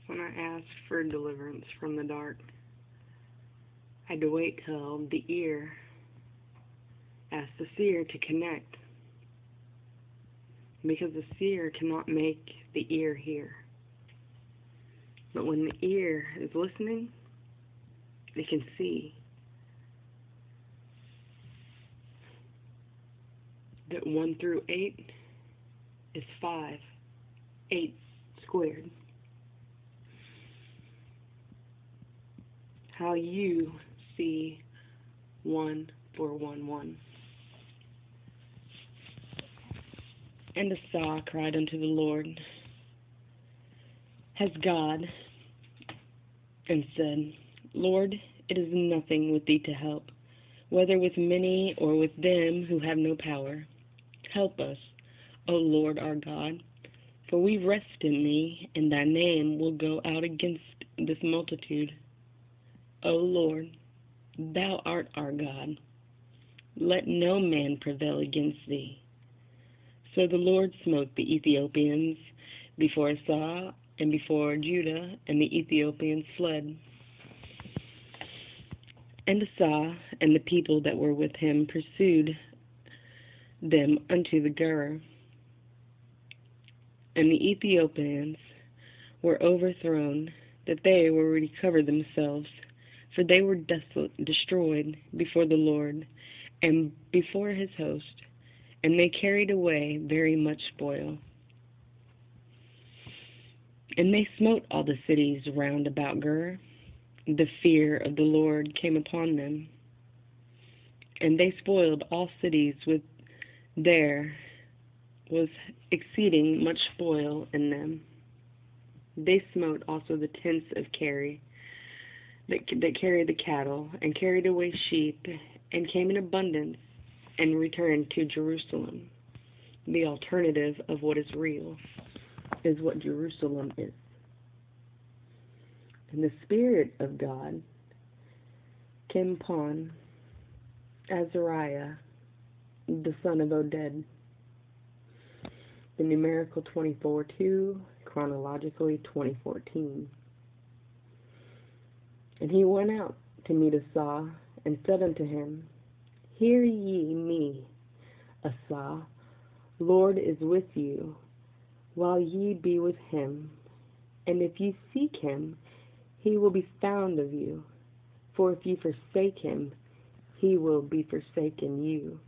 when I asked for deliverance from the dark. I had to wait till the ear asked the seer to connect, because the seer cannot make the ear hear. But when the ear is listening, it can see that 1 through 8 is 5, 8 squared. How you see 1 for 1, 1. And Asa cried unto the Lord, has God, and said, Lord, it is nothing with thee to help, whether with many or with them who have no power. Help us, O Lord our God, for we rest in thee, and thy name will go out against this multitude. O Lord, thou art our God. Let no man prevail against thee. So the Lord smote the Ethiopians before Asa and before Judah, and the Ethiopians fled. And Asa and the people that were with him pursued them unto the Gur. And the Ethiopians were overthrown, that they were recover themselves, for they were destroyed before the Lord and before his host, and they carried away very much spoil. And they smote all the cities round about Gur. The fear of the Lord came upon them, and they spoiled all cities with there was exceeding much spoil in them. They smote also the tents of carry, that carried the cattle, and carried away sheep, and came in abundance, and returned to Jerusalem. The alternative of what is real is what Jerusalem is. And the Spirit of God came upon Azariah, the son of Oded. The numerical 24:2, chronologically 2014. And he went out to meet Asa, and said unto him, Hear ye me, Asa, Lord is with you, while ye be with him, and if ye seek him, he will be found of you, for if ye forsake him, he will be forsaken you.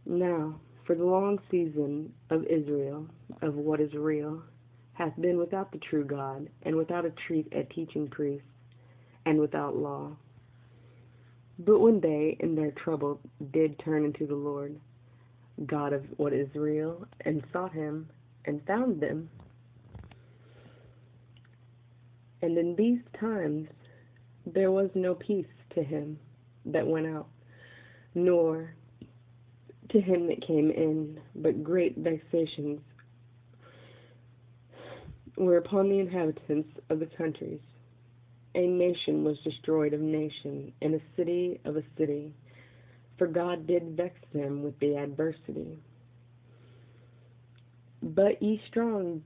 Now, for the long season of Israel, of what is real, hath been without the true God, and without a teaching priest, and without law. But when they in their trouble did turn unto the Lord, God of what is real, and sought him, and found them. And in these times there was no peace to him that went out, nor to him that came in, but great vexations were upon the inhabitants of the countries. A nation was destroyed of nation, and a city of a city, for God did vex them with the adversity. But ye strong,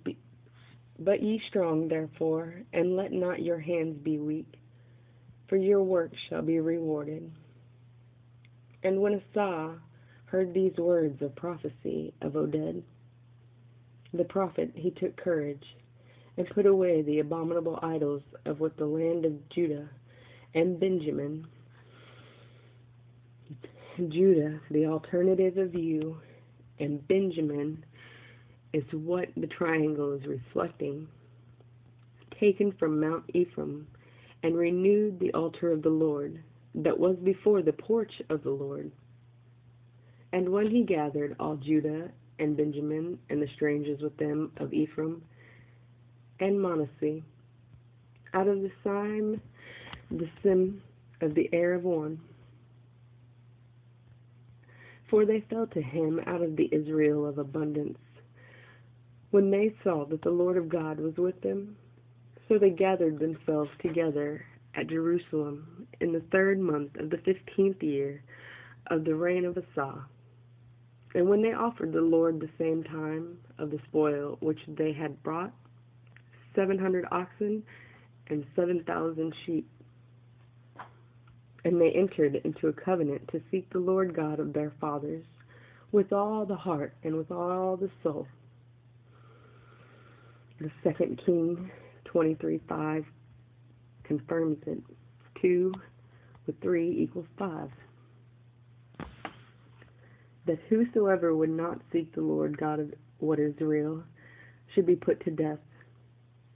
therefore, and let not your hands be weak, for your work shall be rewarded. And when Asa heard these words of prophecy of Oded, the prophet, he took courage, and put away the abominable idols of what the land of Judah and Benjamin. Judah, the alternative of you, and Benjamin is what the triangle is reflecting, taken from Mount Ephraim, and renewed the altar of the Lord, that was before the porch of the Lord. And when he gathered all Judah and Benjamin, and the strangers with them of Ephraim and Manasseh, out of the sim of the heir of one, for they fell to him out of the Israel of abundance, when they saw that the Lord of God was with them. So they gathered themselves together at Jerusalem in the 3rd month of the 15th year of the reign of Asa. And when they offered the Lord the same time of the spoil which they had brought, 700 oxen, and 7,000 sheep. And they entered into a covenant to seek the Lord God of their fathers with all the heart and with all the soul. The 2 King 23:5 confirms it. 2 with 3 equals 5. That whosoever would not seek the Lord God of what is real should be put to death,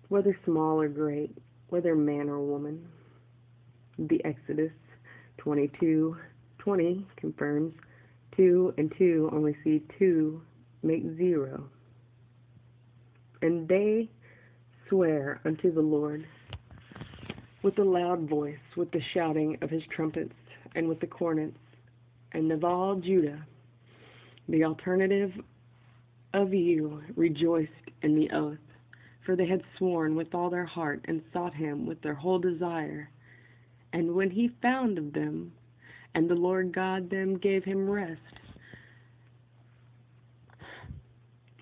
whether small or great, whether man or woman. The Exodus 22:20 confirms 2 and 2 only see 2 make 0. And they swear unto the Lord with a loud voice, with the shouting of his trumpets, and with the cornets, and of all Judah. The alternative of you rejoiced in the oath, for they had sworn with all their heart, and sought him with their whole desire. And when he found of them, and the Lord God them gave him rest.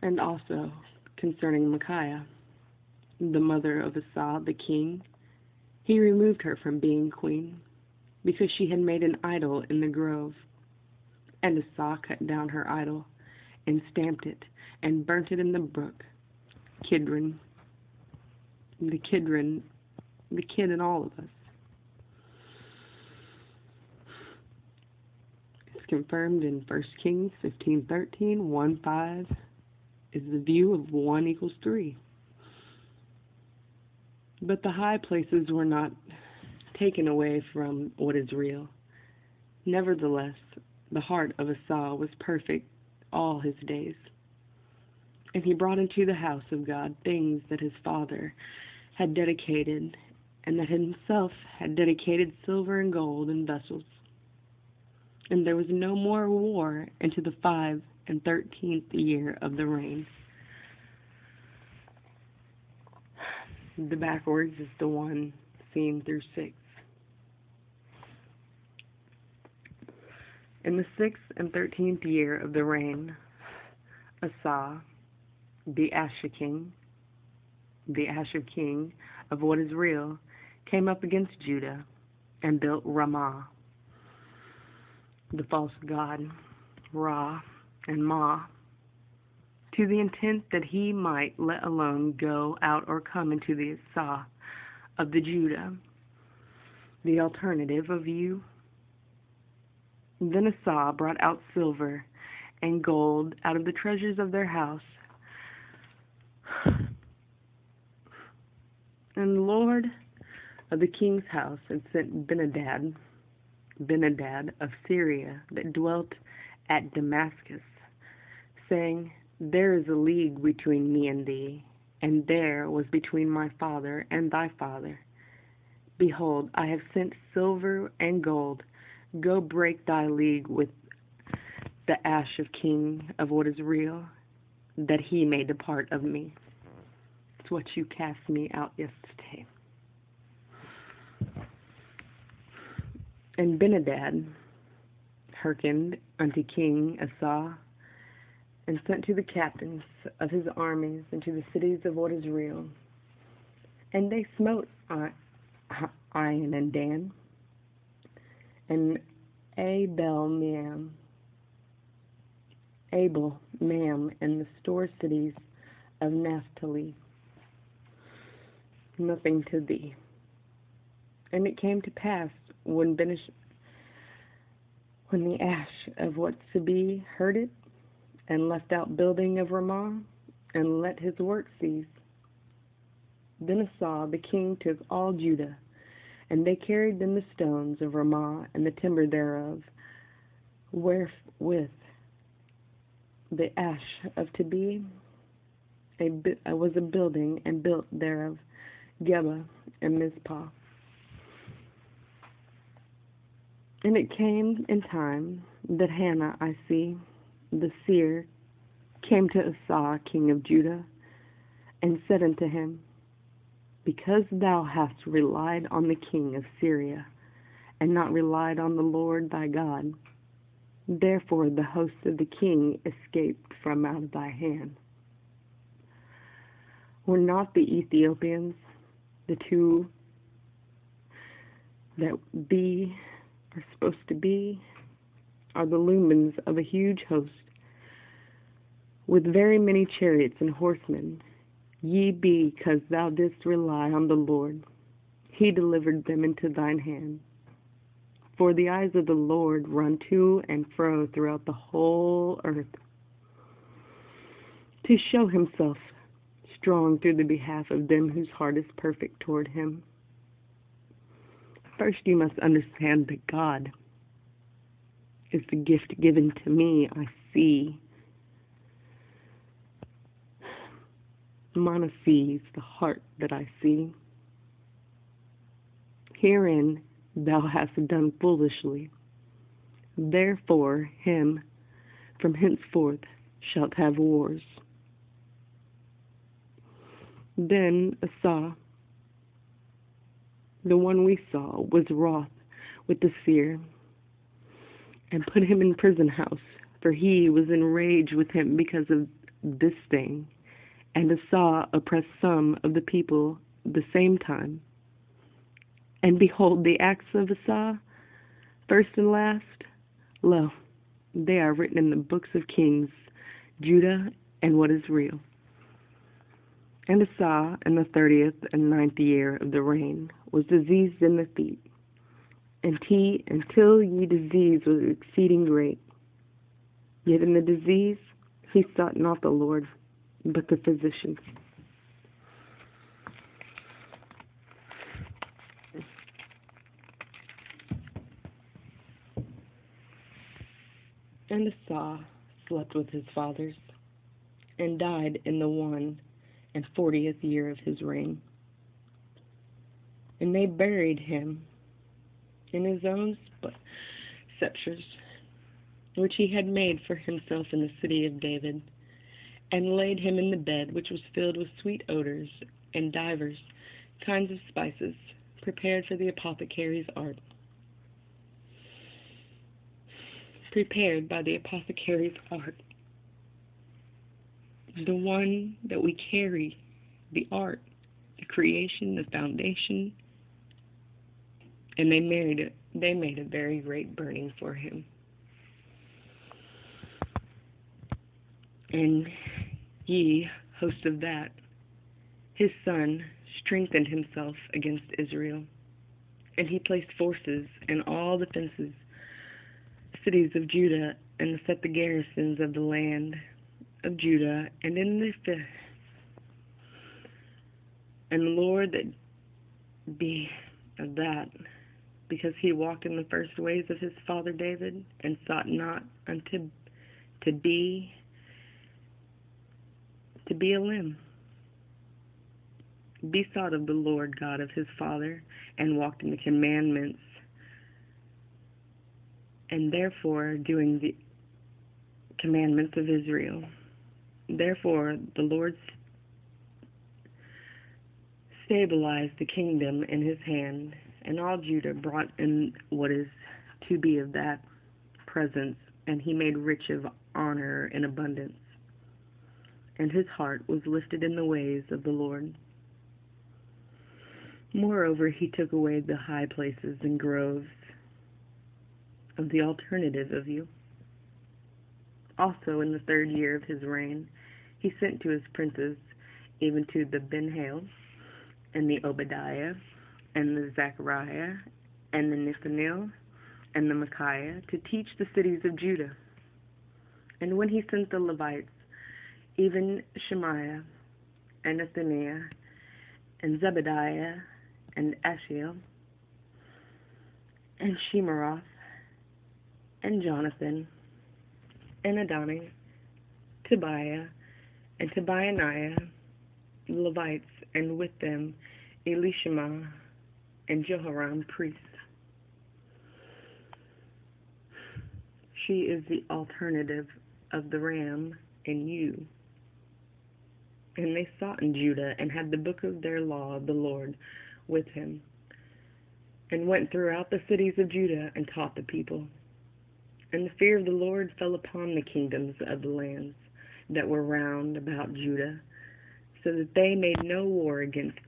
And also concerning Micaiah, the mother of Asa the king, he removed her from being queen, because she had made an idol in the grove. And Asa cut down her idol, and stamped it, and burnt it in the brook Kidron. The kid in all of us. It's confirmed in 1 Kings 15:13, 1:5 is the view of 1 equals 3. But the high places were not taken away from what is real. Nevertheless, the heart of Asa was perfect all his days. And he brought into the house of God things that his father had dedicated, and that himself had dedicated silver and gold and vessels. And there was no more war into the 5 and 13th year of the reign. The backwards is the one seen through 6. In the 6th and 13th year of the reign, Asa, the Asher king of what is real, came up against Judah and built Ramah, the false god, Ra and Ma, to the intent that he might let alone go out or come into the Asa of the Judah, the alternative of you. Then Asa brought out silver and gold out of the treasures of their house. And the Lord of the king's house had sent Benadad of Syria, that dwelt at Damascus, saying, There is a league between me and thee, and there was between my father and thy father. Behold, I have sent silver and gold. Go break thy league with the Ash of king of what is real, that he may depart of me. It's what you cast me out yesterday. And Benadad hearkened unto King Asa, and sent to the captains of his armies and to the cities of what is real. And they smote Ion and Dan, and Abel-Maam, and the store cities of Naphtali. Nothing to thee. And it came to pass, when the Ash of what's to be heard it, and left out building of Ramah, and let his work cease. Then Asa the king took all Judah, and they carried them the stones of Ramah, and the timber thereof, wherewith the Ash of to be was a building, and built thereof Geba and Mizpah. And it came in time that Hannah, I see, the seer, came to Asa, king of Judah, and said unto him, Because thou hast relied on the king of Syria, and not relied on the Lord thy God, therefore the hosts of the king escaped from out of thy hand. Were not the Ethiopians the two that are supposed to be, are the lumens of a huge host, with very many chariots and horsemen? Ye be, 'cause thou didst rely on the Lord. He delivered them into thine hand. For the eyes of the Lord run to and fro throughout the whole earth, to show himself strong through the behalf of them whose heart is perfect toward him. First, you must understand that God is the gift given to me. I see. Mana sees the heart that I see. Herein thou hast done foolishly. Therefore him from henceforth shalt have wars. Then Asa, the one we saw, was wroth with the seer, and put him in prison house, for he was enraged with him because of this thing. And Asa oppressed some of the people the same time. And behold, the acts of Asa, first and last, lo, they are written in the books of Kings, Judah, and what is real. And Asa, in the 30th and 9th year of the reign, was diseased in the feet, until ye disease was exceeding great. Yet in the disease he sought not the Lord, but the physician. And Asa slept with his fathers, and died in the 41st year of his reign. And they buried him in his own sepulchres, which he had made for himself in the city of David, and laid him in the bed which was filled with sweet odors and divers kinds of spices, prepared for the apothecary's art. Prepared by the apothecary's art. The one that we carry, the art, the creation, the foundation. And they made a very great burning for him. And ye, host of that, his son strengthened himself against Israel, and he placed forces in all the cities of Judah, and set the garrisons of the land of Judah, and in the fifth. And the Lord that be of that, because he walked in the first ways of his father David, and sought not to be a limb, besought of the Lord God of his father, and walked in the commandments, and therefore doing the commandments of Israel. Therefore the Lord stabilized the kingdom in his hand, and all Judah brought in what is to be of that presence, and he made rich of honor and abundance. And his heart was lifted in the ways of the Lord. Moreover, he took away the high places and groves of the alternative of you. Also in the 3rd year of his reign, he sent to his princes, even to the Ben-Hail, and the Obadiah, and the Zechariah, and the Nethanel, and the Micaiah, to teach the cities of Judah. And when he sent the Levites, even Shemaiah, and Nethaniah, and Zebediah, and Ashiel, and Shemeroth, and Jonathan, and Adoni, Tobiah, and Tobianiah, the Levites, and with them Elishama, and Jehoram, priests. She is the alternative of the ram in you. And they sought in Judah, and had the book of their law of the Lord with him, and went throughout the cities of Judah, and taught the people. And the fear of the Lord fell upon the kingdoms of the lands that were round about Judah, so that they made no war against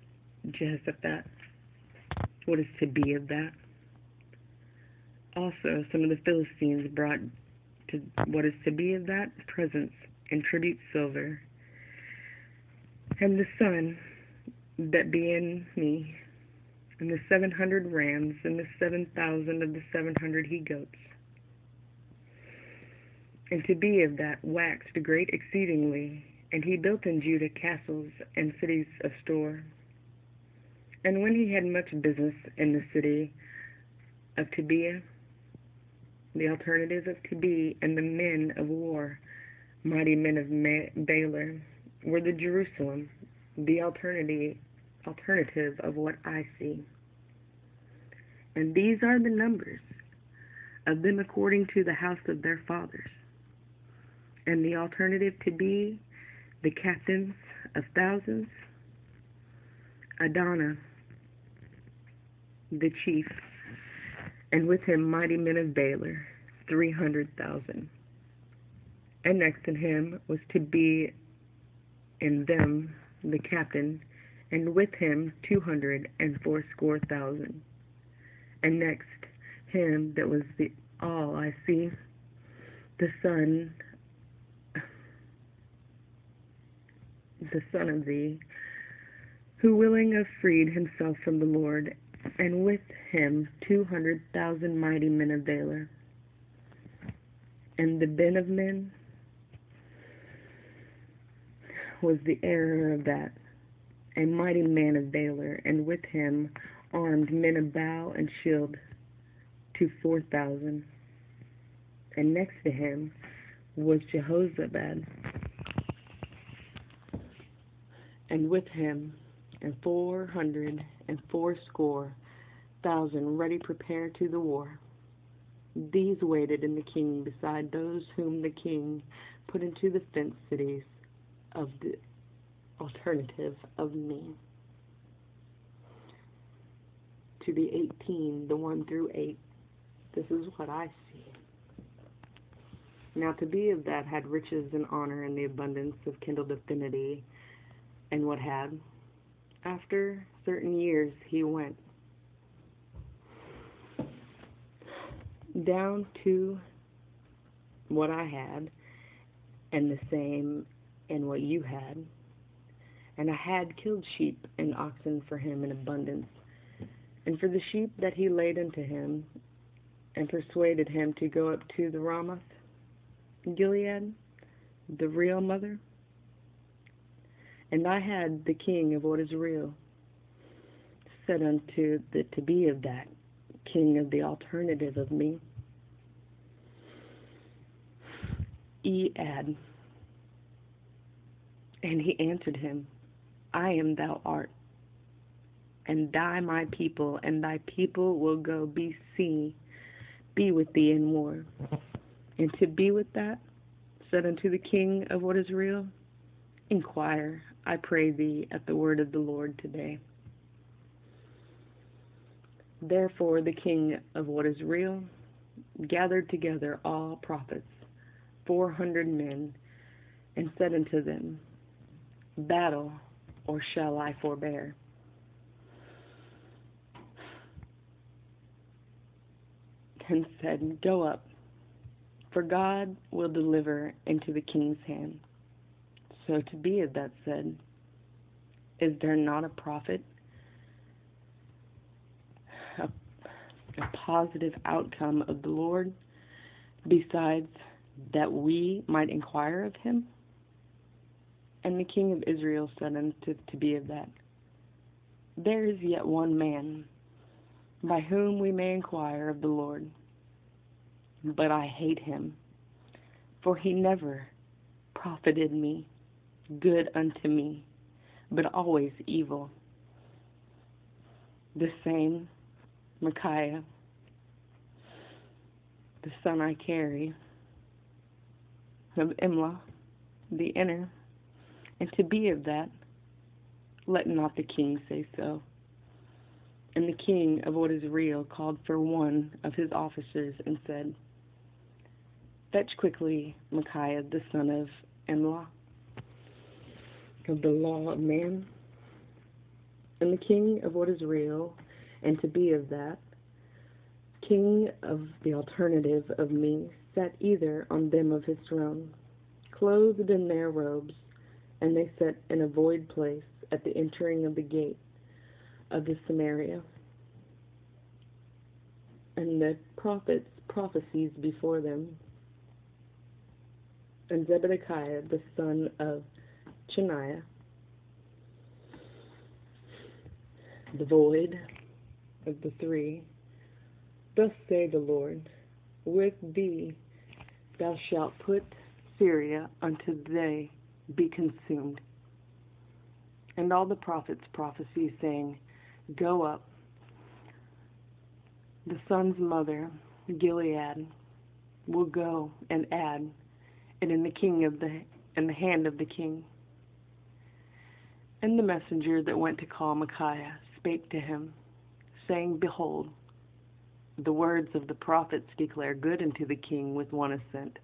Jehoshaphat. What is to be of that? Also, some of the Philistines brought to what is to be of that presents and tribute silver. And the son that be in me, and the 700 rams, and the 7,000 of the 700 he-goats. And to be of that waxed great exceedingly, and he built in Judah castles and cities of store. And when he had much business in the city of Tobiah, the alternative of Tobi, and the men of war, mighty men of Baler, were the Jerusalem, the alternative of what I see. And these are the numbers of them according to the house of their fathers. And the alternative to be the captains of thousands, Adonai, the chief, and with him mighty men of Baler, 300,000. And next in him was to be in them the captain, and with him 280,000. And next him that was the all I see, the son of thee, who willing have freed himself from the Lord, and with him 200,000 mighty men of valor. And the ben of men was the heir of that, a mighty man of valor, and with him armed men of bow and shield to 4,000. And next to him was Jehoshaphat, and with him 480,000 ready prepared to the war. These waited in the king beside those whom the king put into the fenced cities of the alternative of me. To the 18, the 1 through 8, this is what I see. Now to be of that had riches and honor and the abundance of kindled affinity, and what had. After certain years he went down to what I had, and the same in what you had. And I had killed sheep and oxen for him in abundance, and for the sheep that he laid unto him, and persuaded him to go up to the Ramoth Gilead, the real mother. And I had the king of what is real said unto the to be of that king of the alternative of me, Ead. And he answered him, I am thou art, and thy my people, and thy people will go be with thee in war. And to be with that said unto the king of what is real, inquire, I pray thee, at the word of the Lord today. Therefore the king of what is real gathered together all prophets, 400 men, and said unto them, battle, or shall I forbear? And said, go up, for God will deliver into the king's hand. So to be of that said, is there not a prophet, a positive outcome of the Lord, besides that we might inquire of him? And the king of Israel said unto to be of that, there is yet one man, by whom we may inquire of the Lord. But I hate him, for he never profited me good unto me, but always evil. The same Micaiah, the son I carry, of Emblem, the inner, and to be of that, let not the king say so. And the king of what is real called for one of his officers and said, fetch quickly Micaiah the son of Emlah. of the law of man, and the king of what is real, and to be of that, king of the alternative of me, sat either on them of his throne, clothed in their robes, and they sat in a void place at the entering of the gate of the Samaria. And the prophets prophecies before them, and Zebedekiah the son of Cheniah, the void of the three. Thus say the Lord, with thee thou shalt put Syria until they be consumed. And all the prophets prophesy, saying, Go up. The son's mother, Gilead, will go and add it in the hand of the king. And the messenger that went to call Micaiah spake to him, saying, Behold, the words of the prophets declare good unto the king with one assent.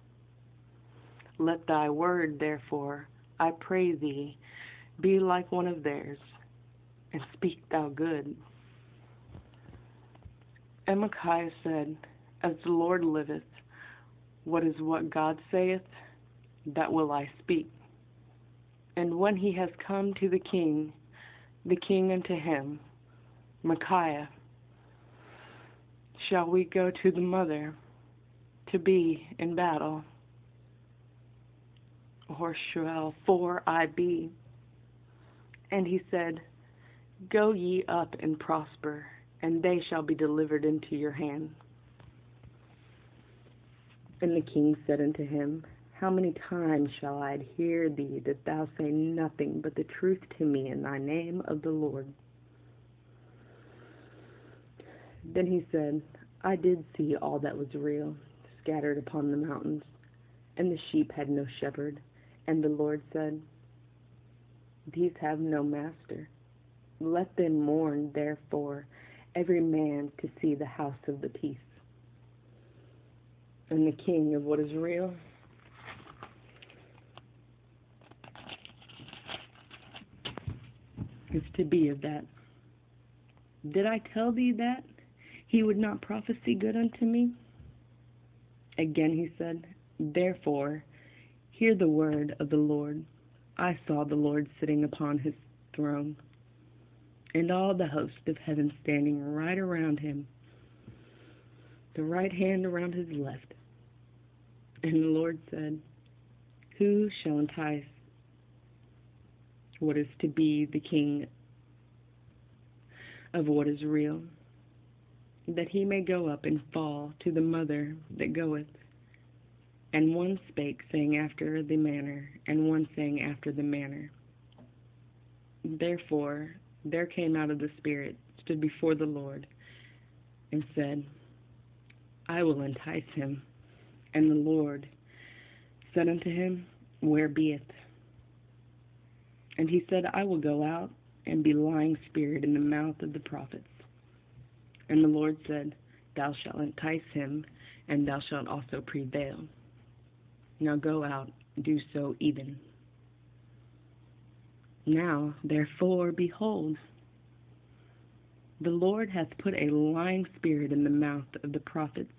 Let thy word, therefore, I pray thee, be like one of theirs, and speak thou good. And Micaiah said, As the Lord liveth, what God saith, that will I speak. And when he has come to the king unto him, Micaiah, shall we go to the mother to be in battle? Or shall for I be? And he said, Go ye up and prosper, and they shall be delivered into your hand. And the king said unto him, How many times shall I adhere thee, that thou say nothing but the truth to me in thy name of the Lord? Then he said, I did see all that was real, scattered upon the mountains, and the sheep had no shepherd. And the Lord said, These have no master. Let them mourn, therefore, every man to see the house of the peace. And the king of what is real is to be of that. Did I tell thee that he would not prophesy good unto me? Again he said, Therefore, hear the word of the Lord. I saw the Lord sitting upon his throne, and all the host of heaven standing right around him, the right hand around his left. And the Lord said, Who shall entice what is to be the king of what is real, that he may go up and fall to the mother that goeth? And one spake, saying after the manner, and one saying after the manner. Therefore there came out of the Spirit, stood before the Lord, and said, I will entice him. And the Lord said unto him, Where be it? And he said, I will go out and be lying spirit in the mouth of the prophets. And the Lord said, Thou shalt entice him, and thou shalt also prevail. Now go out, do so even. Now, therefore, behold, the Lord hath put a lying spirit in the mouth of the prophets,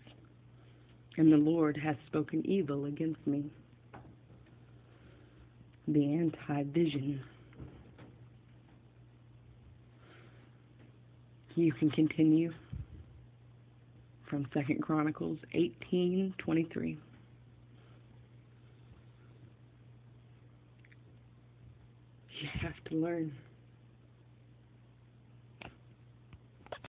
and the Lord hath spoken evil against me. The anti-vision. You can continue from 2 Chronicles 18:23. You have to learn.